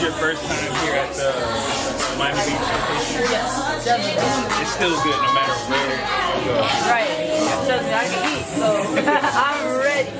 Your first time here at the Miami Beach location? Yes, definitely. It's still good no matter where you go. Right. Trust me, I can eat, so I'm ready.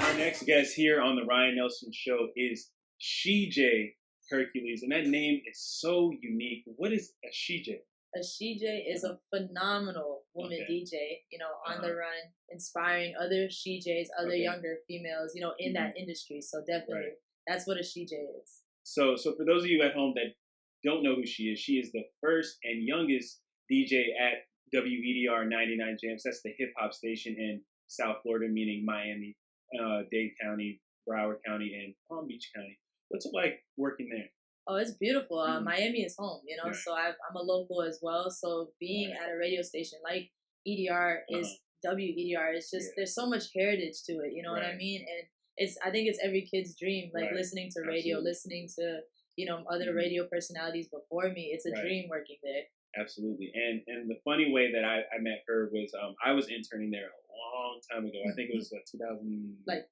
Our next guest here on the Ryan Nelson Show is She-J Hercules, and that name is so unique. What is a She-J? A She-J is a phenomenal woman DJ, you know, on the run, inspiring other She-Js, other younger females, you know, in that industry. So definitely, that's what a She-J is. So for those of you at home that don't know who she is the first and youngest DJ at WEDR 99 Jamz. That's the hip hop station in South Florida, meaning Miami, Dade County, Broward County, and Palm Beach County. What's it like working there? Oh, it's beautiful. Miami is home, you know, so I'm a local as well. So being at a radio station like EDR is WEDR, it's just, there's so much heritage to it, you know what I mean? And I think it's every kid's dream, like listening to radio, listening to, you know, other radio personalities before me. It's a dream working there. Absolutely. And the funny way that I met her was I was interning there a long time ago. I think it was 2000... Like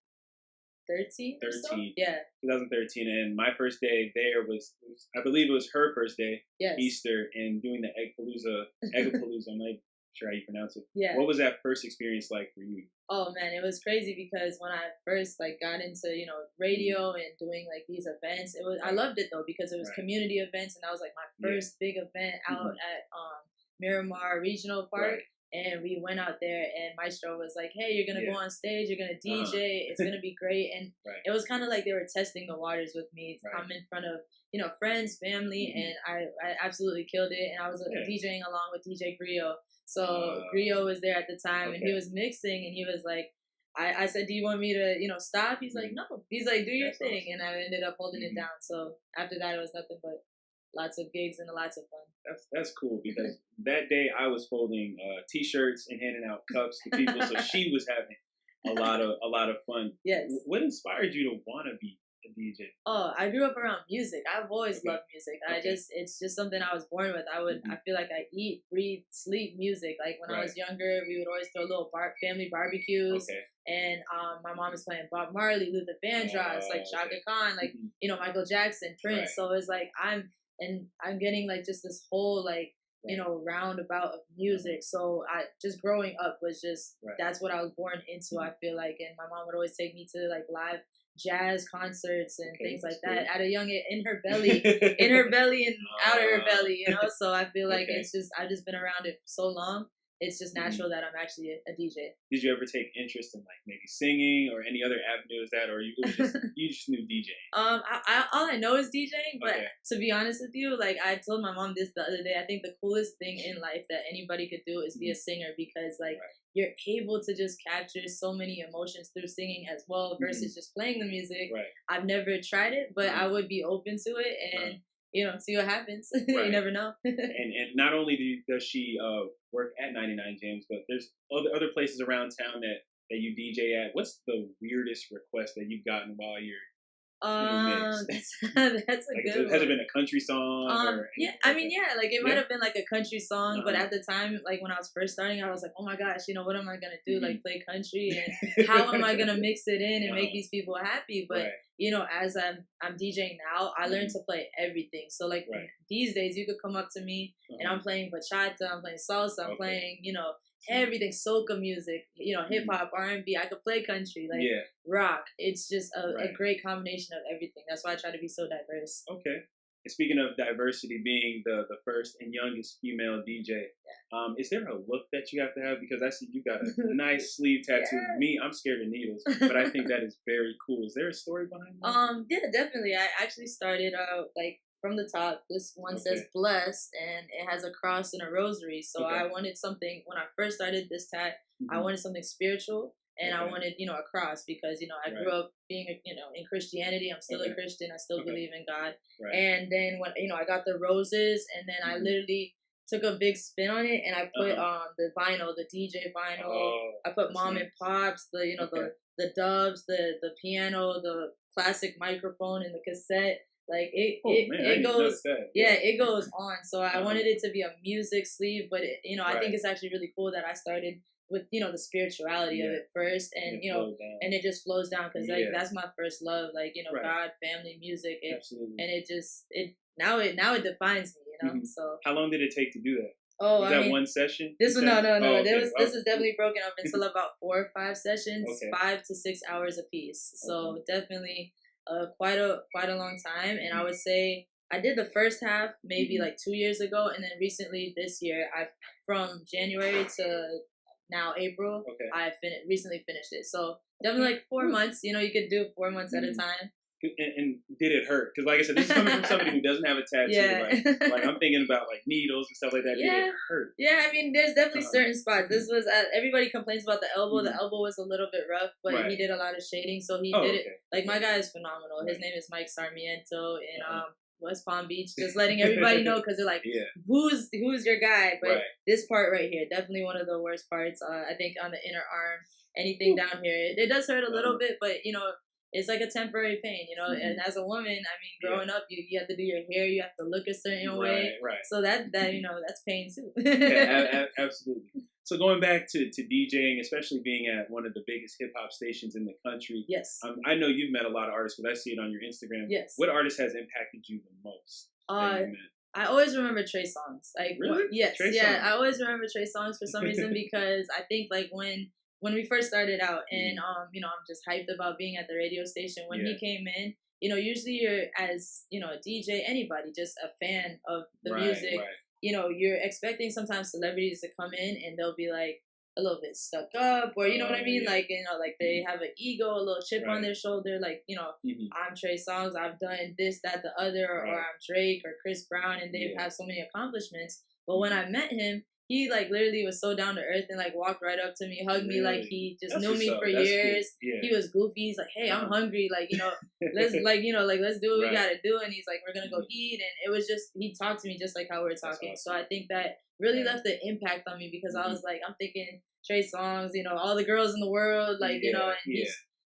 13? 13. Yeah. 2013. And my first day there was, I believe it was her first day, yes. Easter, and doing the Eggpalooza. I'm not sure how you pronounce it. Yeah. What was that first experience like for you? Oh man, it was crazy because when I first got into, you know, radio and doing like these events, it was, I loved it though because it was community events, and that was like my first big event out at Miramar Regional Park. And we went out there, and Maestro was like, "Hey, you're gonna go on stage. You're gonna DJ. It's gonna be great." And it was kind of like they were testing the waters with me. I'm in front of, you know, friends, family, and I absolutely killed it. And I was DJing along with DJ Griot. So Griot was there at the time, and he was mixing, and he was like, I said, "Do you want me to, you know, stop?" He's like, "No." He's like, "Do your thing," and I ended up holding it down. So after that, it was nothing but lots of gigs and lots of fun. That's cool because that day I was folding T-shirts and handing out cups to people, so she was having a lot of fun. Yes. What inspired you to want to be a DJ? Oh, I grew up around music. I've always loved music. It's just something I was born with. I feel like I eat, breathe, sleep music. Like when I was younger, we would always throw little family barbecues. And my mom was playing Bob Marley, Luther Vandross, like Shaka Khan, like you know, Michael Jackson, Prince. So it's like I'm getting like just this whole like you know roundabout of music. So I just growing up was just that's what I was born into. I feel like, and my mom would always take me to like live jazz concerts and things like that at a young age, in her belly and out of her belly, you know. So I feel like it's just I've just been around it for so long. It's just natural that I'm actually a DJ. Did you ever take interest in like maybe singing or any other avenues or you just knew DJing? All I know is DJing, but to be honest with you, like I told my mom this the other day, I think the coolest thing in life that anybody could do is be a singer, because like you're able to just capture so many emotions through singing as well versus just playing the music. I've never tried it, but I would be open to it and you know, see what happens. You never know. and not only does she work at 99 Jamz, but there's other places around town that you DJ at. What's the weirdest request that you've gotten while you're that's a good one. Has it been a country song? I mean, like it might have been like a country song, but at the time, like when I was first starting, I was like, oh my gosh, you know, what am I gonna do? Like play country, and how am I gonna mix it in and make these people happy? But you know, as I'm DJing now, I learned to play everything. So like these days, you could come up to me and I'm playing bachata, I'm playing salsa, I'm playing, you know, everything, soca music, you know, hip hop, R&B. I could play country, like rock. It's just a great combination of everything. That's why I try to be so diverse. Okay. And speaking of diversity, being the first and youngest female DJ, is there a look that you have to have? Because I see you got a nice sleeve tattoo. Yeah. Me, I'm scared of needles, but I think that is very cool. Is there a story behind that? Yeah, definitely. I actually started out like from the top. This one says blessed, and it has a cross and a rosary. So I wanted something when I first started this tat. I wanted something spiritual. And I wanted, you know, a cross because, you know, I grew up being, you know, in Christianity. I'm still a Christian. I still believe in God. And then when, you know, I got the roses, and then I literally took a big spin on it, and I put the vinyl, the DJ vinyl. I put mom and pops, the, you know, the dubs, the piano, the classic microphone, and the cassette. Like it goes, it goes on. So I wanted it to be a music sleeve, but it, you know, I think it's actually really cool that I started with, you know, the spirituality of it first, and you know, and it just flows down because like that's my first love, like, you know, God, family, music, and it just now it defines me, you know. So how long did it take to do that? Oh, was that one session? This was no. This is definitely broken up into about 4 or 5 sessions, 5 to 6 hours a piece. So definitely quite a long time, and I would say I did the first half maybe like 2 years ago, and then recently this year, from January to now April, I recently finished it. So definitely like 4 months. You know, you could do 4 months at a time. And did it hurt? Because like I said, this is coming from somebody who doesn't have a tattoo. Like I'm thinking about like needles and stuff like that. Did it hurt? Yeah, I mean, there's definitely certain spots. This was everybody complains about the elbow. The elbow was a little bit rough, but he did a lot of shading, so he did it. Like my guy is phenomenal. His name is Mike Sarmiento in West Palm Beach. Just letting everybody know because they're like, who's your guy? But this part right here, definitely one of the worst parts. I think on the inner arm, anything down here, it does hurt a little bit, but you know, it's like a temporary pain, you know. And as a woman, I mean, growing up, you have to do your hair, you have to look a certain way. So that you know, that's pain too. Absolutely. So going back to DJing, especially being at one of the biggest hip hop stations in the country. Yes. I know you've met a lot of artists, because I see it on your Instagram. Yes. What artist has impacted you the most? I always remember Trey Songz. Like, really? Yes. Trey Songz. I always remember Trey Songz for some reason because I think like when we first started out, and you know, I'm just hyped about being at the radio station. When he came in, you know, usually you're, as you know, a DJ, anybody, just a fan of the music. You know, you're expecting sometimes celebrities to come in and they'll be like a little bit stuck up, or you know what I mean, like, you know, like they have an ego, a little chip on their shoulder, like, you know, I'm Trey Songz, I've done this, that, the other, or I'm Drake or Chris Brown, and they've had so many accomplishments. But when I met him, he like literally was so down to earth and like walked right up to me, hugged me like he just knew me for years. Cool. He was goofy. He's like, hey, I'm hungry. Like, you know, let's like, you know, like let's do what we gotta do. And he's like, we're gonna go eat. And it was just, he talked to me just like how we're talking. Awesome. So I think that really left an impact on me because I was like, I'm thinking Trey Songz, you know, all the girls in the world, like, you know, and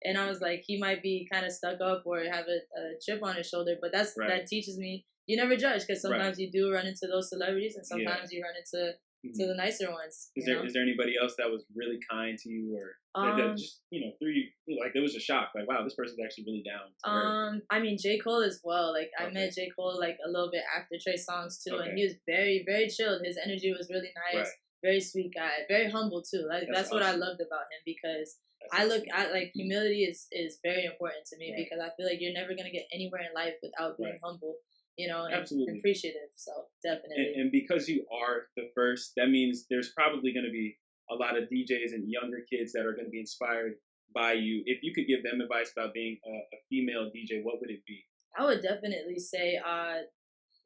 and I was like, he might be kind of stuck up or have a chip on his shoulder, but that teaches me you never judge, because sometimes you do run into those celebrities, and sometimes you run into to the nicer ones. Is there anybody else that was really kind to you, or that just, you know, threw you, like it was a shock, like, wow, this person's actually really down? I mean, J. Cole as well. Like I met J. Cole like a little bit after Trey Songz too, and he was very, very chilled. His energy was really nice, very sweet guy, very humble too. Like that's what I loved about him, because I look at like humility is very important to me, because I feel like you're never gonna get anywhere in life without being humble. You know, and appreciative. So definitely. And because you are the first, that means there's probably going to be a lot of DJs and younger kids that are going to be inspired by you. If you could give them advice about being a female DJ, what would it be? I would definitely say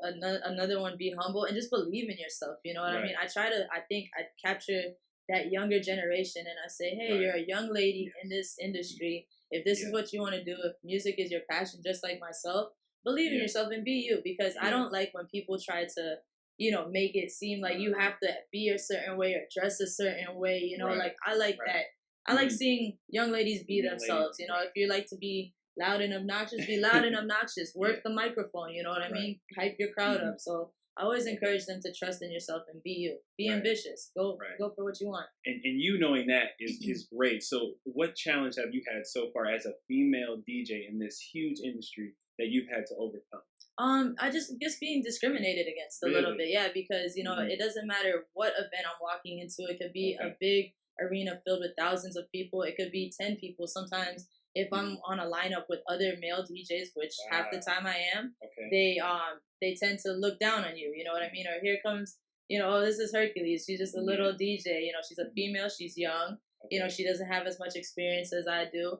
another one, be humble and just believe in yourself. You know what I mean? I think I capture that younger generation, and I say, hey, you're a young lady in this industry. If this is what you want to do, if music is your passion, just like myself, believe in yourself and be you, because I don't like when people try to, you know, make it seem like you have to be a certain way or dress a certain way, you know, like I like that. I like seeing young ladies be themselves, you know, if you like to be loud and obnoxious, be loud and obnoxious, work the microphone, you know what I mean? Hype your crowd up. So I always encourage them to trust in yourself and be you. Be ambitious. Go for what you want. And you knowing that is great. So what challenge have you had so far as a female DJ in this huge industry that you've had to overcome? I just being discriminated against a little bit, because, you know, it doesn't matter what event I'm walking into. It could be a big arena filled with thousands of people. It could be 10 people. Sometimes if I'm on a lineup with other male DJs, which half the time I am, they tend to look down on you. You know what I mean? Or here comes, oh, this is Hercules. She's just a little DJ. She's a female. She's young. She doesn't have as much experience as I do.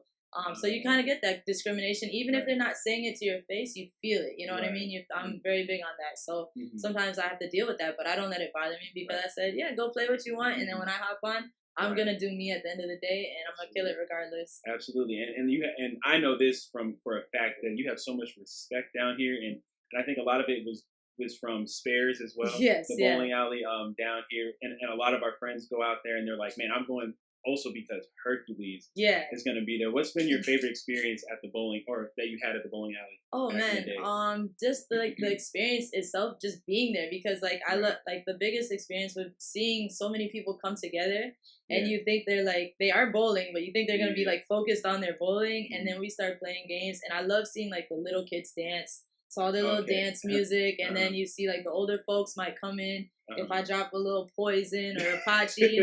So you kind of get that discrimination, even if they're not saying it to your face, you feel it. You know what I mean? I'm very big on that. So sometimes I have to deal with that, but I don't let it bother me because I said, yeah, go play what you want. And then when I hop on, I'm going to do me at the end of the day, and I'm going to kill it regardless. Absolutely. And I know this for a fact that you have so much respect down here. And I think a lot of it was from Spares as well. Yes, the bowling alley down here. And a lot of our friends go out there and they're like, man, I'm going also because Hercules is going to be there. What's been your favorite experience at the bowling, or that you had at the bowling alley? Oh man, just the experience itself, just being there, because I love the biggest experience with seeing so many people come together, and you think they are bowling, but you think they're gonna be focused on their bowling, and then we start playing games, and I love seeing the little kids dance. So all their little dance music, and then you see the older folks might come in. If I drop a little Poison or Apache,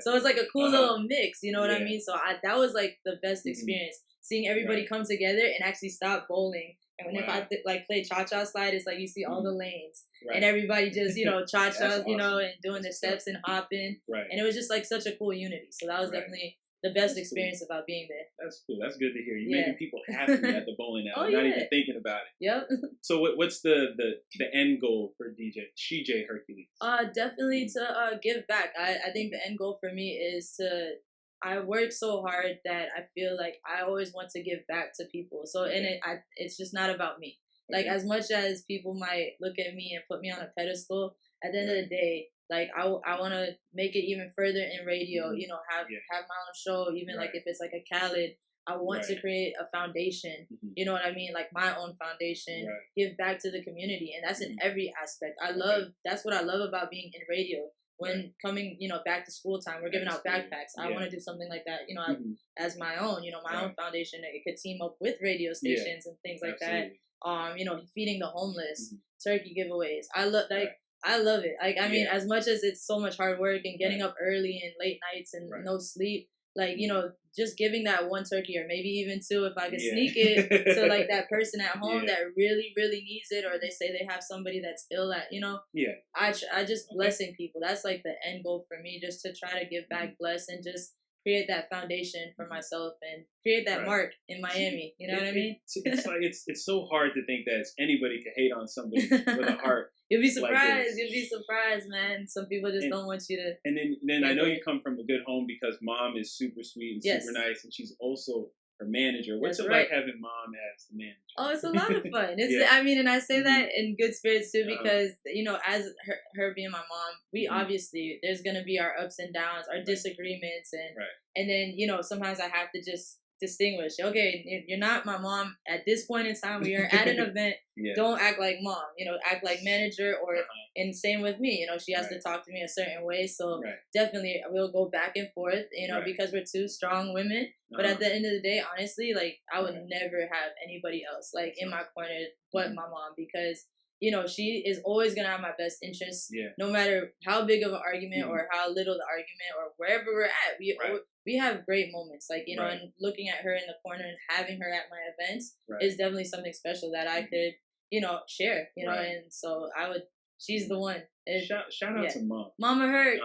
so it's a cool little mix, you know what I mean? So that was the best experience, seeing everybody come together and actually stop bowling. And when if I play cha-cha slide, it's you see all the lanes and everybody just, cha-cha, awesome. And doing their steps and hopping. And it was just such a cool unity. So that was definitely the best experience about being there. That's cool. That's good to hear. You're making people happy at the bowling alley, not even thinking about it. Yep. So what's the end goal for DJ Hercules? Definitely to give back. I think the end goal for me is I work so hard that I feel I always want to give back to people. So it's just not about me. As much as people might look at me and put me on a pedestal, at the end of the day, I want to make it even further in radio, have my own show, even if it's a Khaled, I want to create a foundation, you know what I mean? My own foundation, give back to the community. And that's in every aspect. That's what I love about being in radio. When coming, back to school time, we're giving out backpacks. I want to do something like that, as my own, my own foundation. It could team up with radio stations and things like that. Feeding the homeless, turkey giveaways. I love it. I mean, as much as it's so much hard work and getting up early and late nights and no sleep, just giving that one turkey or maybe even two if I could sneak it to that person at home that really, really needs it, or they say they have somebody that's ill at, I just blessing people. That's the end goal for me, just to try to give back, bless, and just create that foundation for myself and create that mark in Miami. You know what I mean? It's so hard to think that anybody could hate on somebody with a heart. You'll be surprised. You'll be surprised, man. Some people just don't want you to. And then I know you come from a good home because mom is super sweet and super nice, and she's also her manager. What's it like having mom as the manager? Oh, it's a lot of fun. I mean, and I say that in good spirits too, because as her being my mom, we obviously there's gonna be our ups and downs, our disagreements, and then sometimes I have to just distinguish. Okay, you're not my mom at this point in time. We are at an event. Don't act like mom. Act like manager, or and same with me. She has to talk to me a certain way. So definitely we'll go back and forth. Because we're two strong women. But at the end of the day, honestly, I would never have anybody else in my corner but my mom, because she is always gonna have my best interests, no matter how big of an argument or how little the argument or wherever we're at. We have great moments, and looking at her in the corner and having her at my events is definitely something special that I could, share, and so she's the one. Shout out to mom. Mama hurt.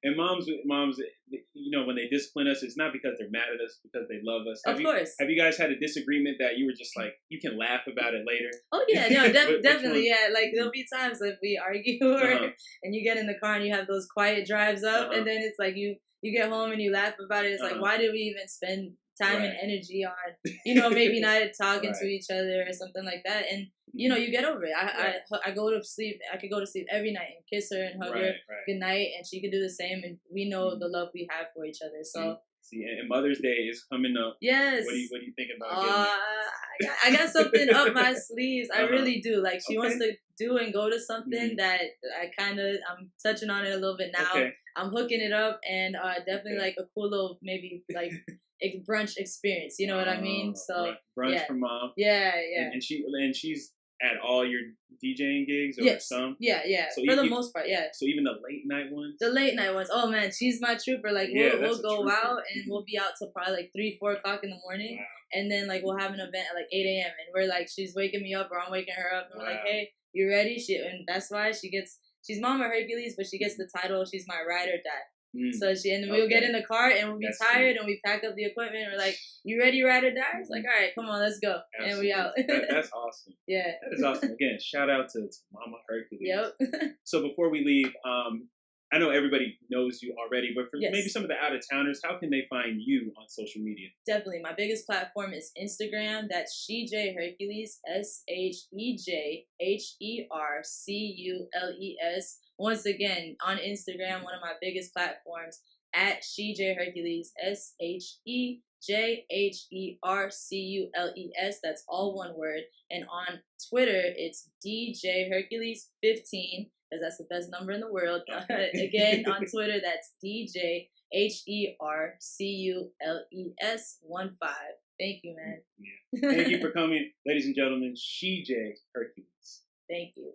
And moms, when they discipline us, it's not because they're mad at us, because they love us. Of course. Have you guys had a disagreement that you were just you can laugh about it later? Oh yeah, no, definitely, yeah. There'll be times if we argue and you get in the car and you have those quiet drives up, and then it's you get home and you laugh about it. It's why did we even spend time and energy on, maybe not talking to each other or something like that. And, you get over it. I go to sleep. I could go to sleep every night and kiss her and hug her good night, and she could do the same. And we know the love we have for each other. So. See, and Mother's Day is coming up. Yes. What do you think about getting I got something up my sleeves. I really do. She wants to do and go to something that I'm touching on it a little bit now. I'm hooking it up, and definitely a cool little maybe brunch experience. You know what I mean? So brunch for mom. Yeah. And she's at all your DJing gigs or yes. some? Yeah. So for the most part, yeah. So even the late night ones? The late night ones. Oh man, she's my trooper. Like we'll go out and we'll be out till probably like 3-4 o'clock in the morning. Wow. And then like we'll have an event at like 8 a.m. and we're like, she's waking me up or I'm waking her up and we're like, hey, you ready? And that's why she's Mama Hercules, but she gets the title, she's my ride or die. So we'll get in the car and we'll be tired and we pack up the equipment. And we're like, you ready, ride or die? It's like, all right, come on, let's go. Absolutely. And we out. That's awesome. Yeah. That is awesome. Again, shout out to Mama Hercules. Yep. So before we leave, I know everybody knows you already, but for maybe some of the out-of-towners, how can they find you on social media? Definitely. My biggest platform is Instagram. That's Shej Hercules, SHEJHERCULES. Once again, on Instagram, one of my biggest platforms, at Shej Hercules, SHEJHERCULES. That's all one word. And on Twitter, it's DJ Hercules 15. Because that's the best number in the world. Again, on Twitter, that's DJ HERCULES 15. Thank you, man. Yeah. Thank you for coming, ladies and gentlemen. Shej Hercules. Thank you.